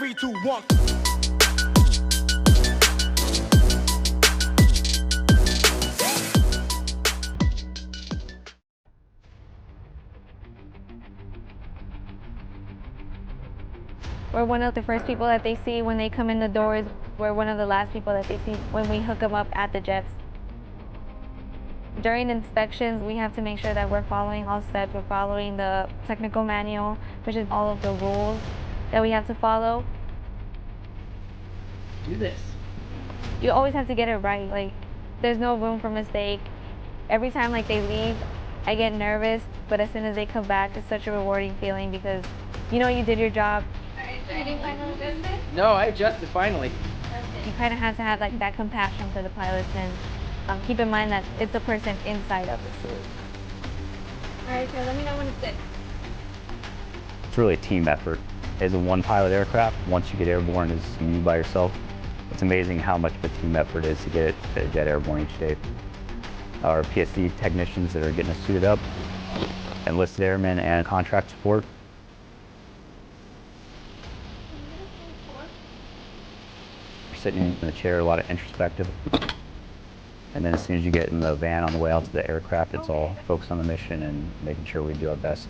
3, 2, 1. We're one of the first people that they see when they come in the doors. We're one of the last people that they see when we hook them up at the jets. During inspections, we have to make sure that we're following all steps. We're following the technical manual, which is all of the rules that we have to follow. Do this. You always have to get it right. Like, there's no room for mistake. Every time like they leave, I get nervous, but as soon as they come back, it's such a rewarding feeling because you know you did your job. Any final adjustment? No, I adjusted finally. You kind of have to have like that compassion for the pilots and keep in mind that it's the person inside of the suit. Alright, so let me know when it's good. It's really a team effort. As a one-pilot aircraft, once you get airborne as you by yourself, it's amazing how much of a team effort it is to get a jet airborne each day. Our PSD technicians that are getting us suited up, enlisted airmen, and contract support. You're sitting in the chair, a lot of introspective. And then as soon as you get in the van on the way out to the aircraft, it's all focused on the mission and making sure we do our best.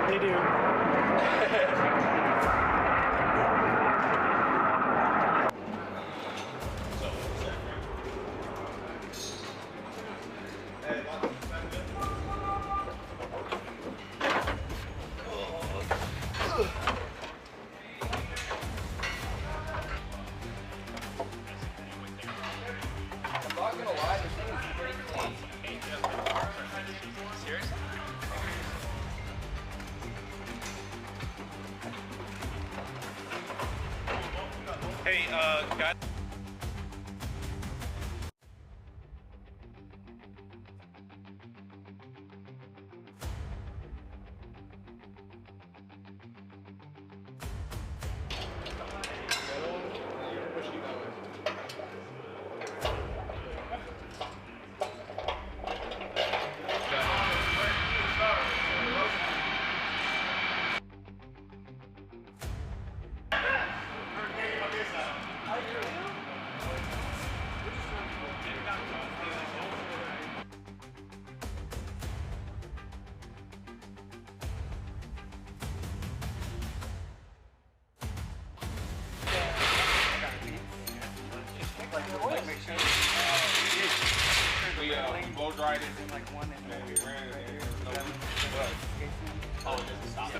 They do. I'm not gonna lie, this thing is pretty clean. Seriously? Hey, guys. We blow dried it in like one and then we ran it and there was no oh, it doesn't stop.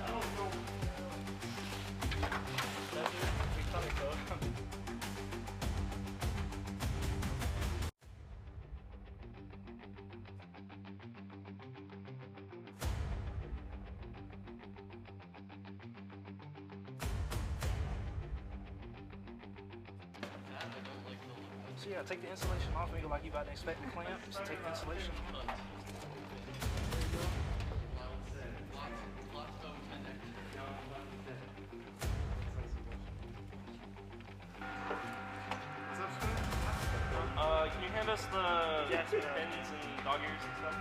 So yeah, take the insulation off. Make it like you about to inspect the clamp. Just take the insulation off. Can you hand us the pins and dog ears and stuff?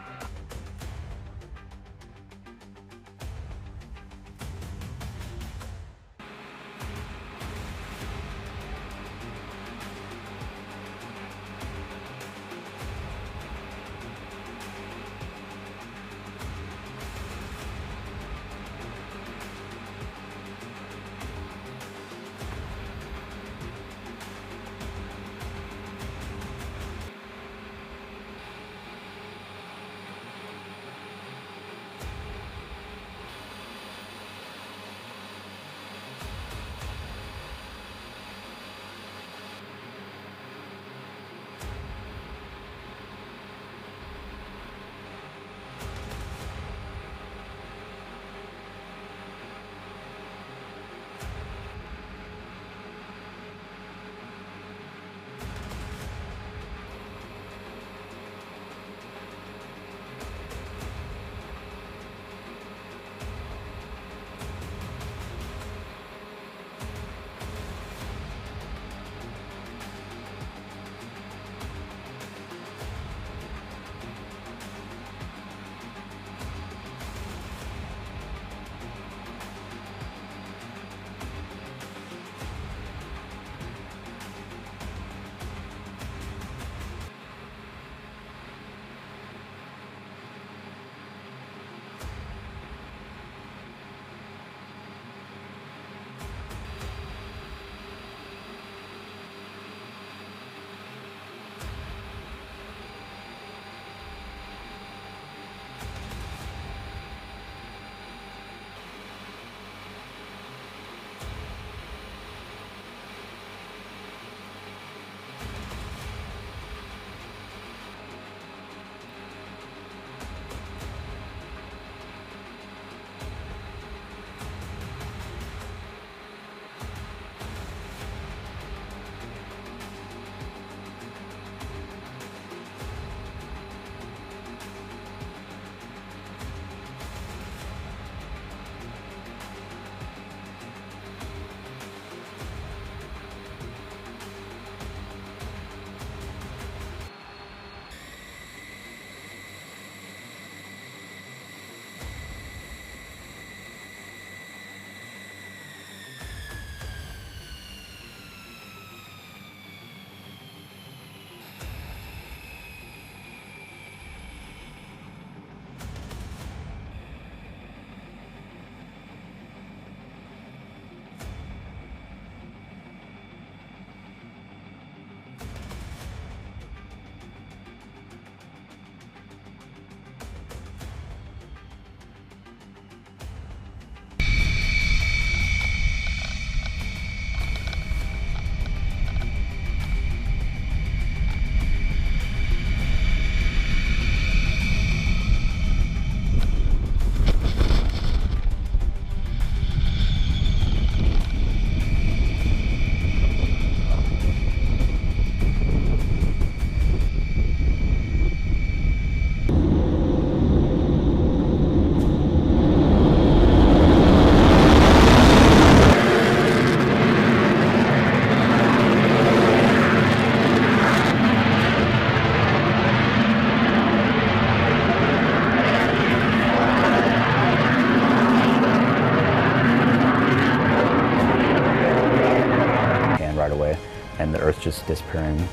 just disappearing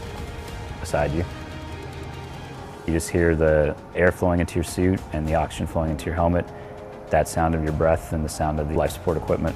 beside you. You just hear the air flowing into your suit and the oxygen flowing into your helmet, that sound of your breath and the sound of the life support equipment.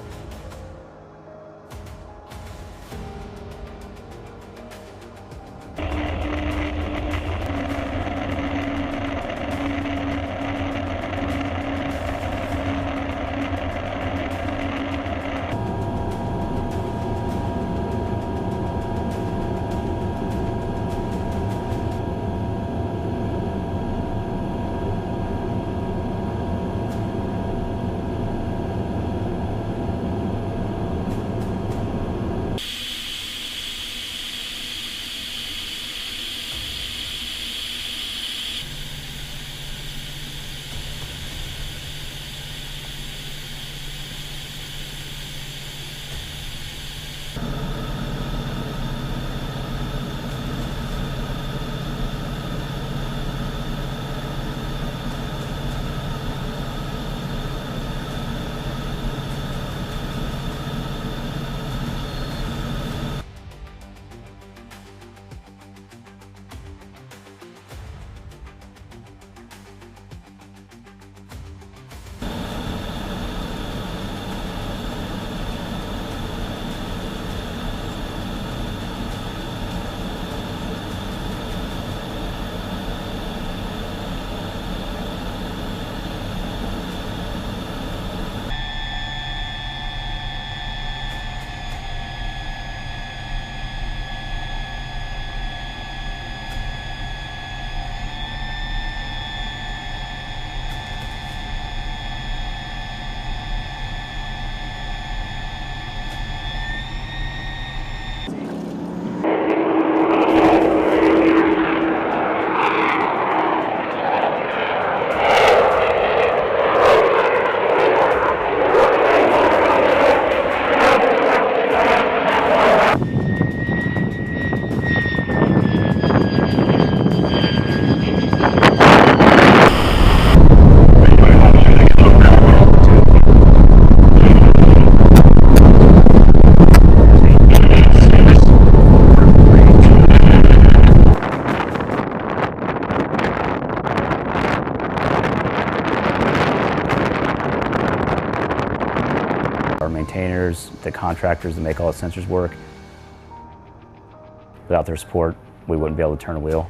Our maintainers, the contractors that make all the sensors work, without their support, we wouldn't be able to turn a wheel.